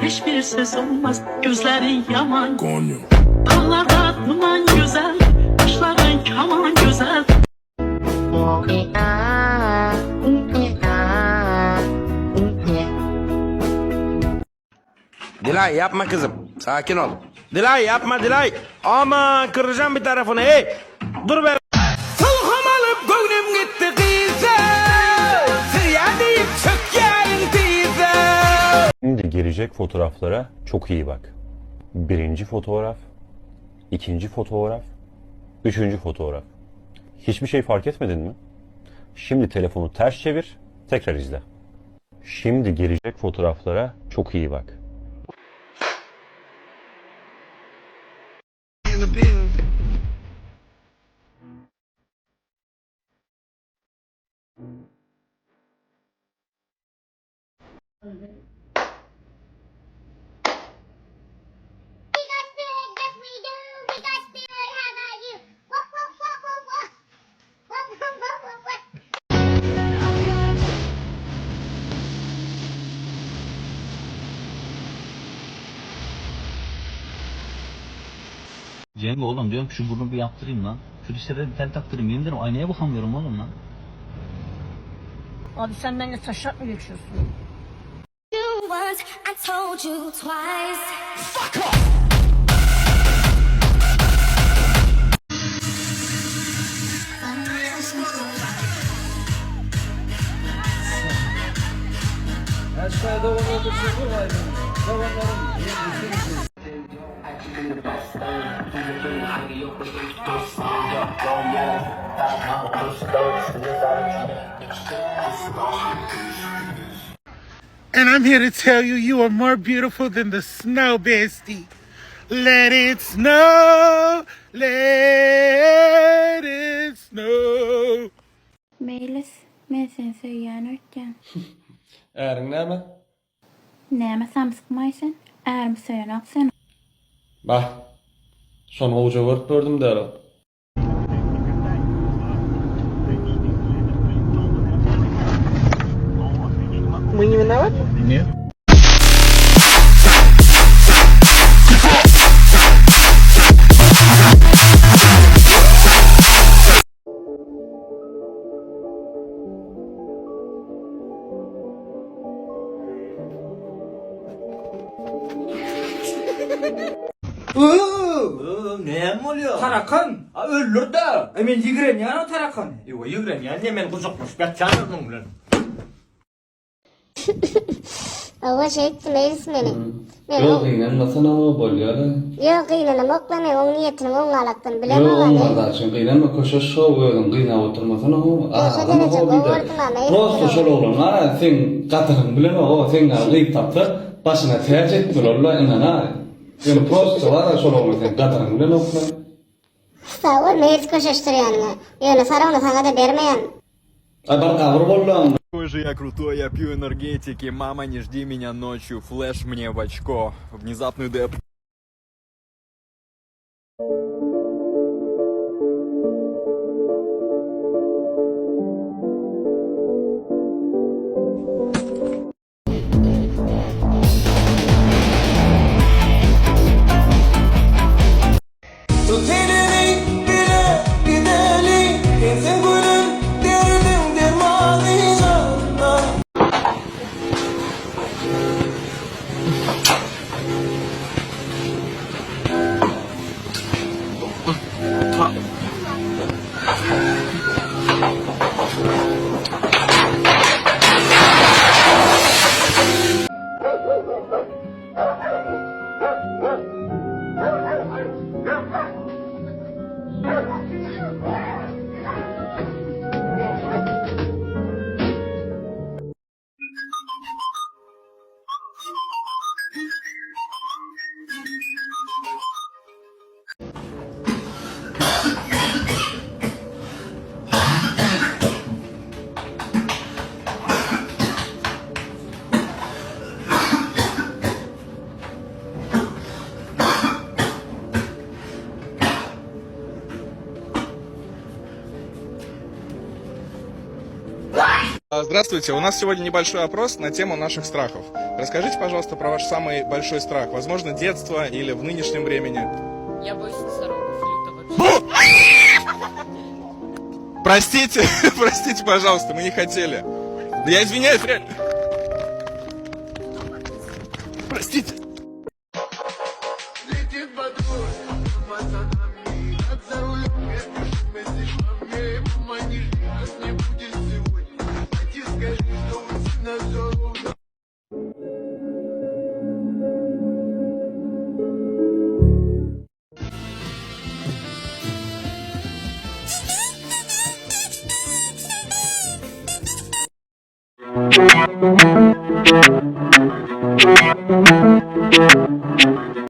hiçbir ses olmaz. Gözlerin yaman, Coño. dağlarda duman güzel, başların kaman güzel. Dilay yapma kızım. Sakin ol. Dilay yapma Dilay. Aman kıracağım bir tarafını. Hey. Dur be. Salham alıp gönlüm gitti kıyıza. Sırya deyip çök gelin kıyıza. Şimdi gelecek fotoğraflara çok iyi bak. Birinci fotoğraf, ikinci fotoğraf, üçüncü fotoğraf. Hiçbir şey fark etmedin mi? Şimdi telefonu ters çevir, tekrar izle. Şimdi gelecek fotoğraflara çok iyi bak. Cenk oğlum diyorum şu burnu bir yaptırayım lan. Şu dişlere bir tel taktırayım. Yemin ederim aynaya bakamıyorum oğlum lan. Abi sen benimle taşak mı geçiyorsun? Once, I told you twice. Fuck off! And I'm here to tell you, you are more beautiful than the snow, bestie. Let it snow, let it snow. Meyless, men seni söýýänörtken. Äriň näme? Näme samsykmaýsyn? Ärim söýenok sen. Bah. Şonu hoja görüp gördüm däl. Ne oluyor? Tarakan, öldür de. Hemen yigren yani o tarakan. Yo yigren yani hemen kuzukmuş. Ben canım lan. Ova şeytti meclis meni. Yok qiynalmasana o bolýar. Yok qiynalamak lan onun niyetini onun alaktan bilemem Yok ben. olmaz şun qiynalma köşe şov gözün qiynap oturmasana o. Köşede de çok oturma meyil. Prosto şol olanlar sen gatyryň bilen o sen aqyp tapdy. Başyna täze etdiler inana. Yani prosto var şol olanlar sen gatyryň bilen okula. Sağ ol meclis köşeştirýän. Yani sarağını sana da bermeýän. Bar kavr bolýan. Какой же я крутой, я пью энергетики, мама, не жди меня ночью, флэш мне в очко, внезапный деп. Здравствуйте, у нас сегодня небольшой опрос на тему наших страхов. Расскажите, пожалуйста, про ваш самый большой страх. Возможно, детство или в нынешнем времени. Я боюсь носорогов, люто вообще. Простите, простите, пожалуйста, мы не хотели. Да я извиняюсь, реально. Простите. Thank you.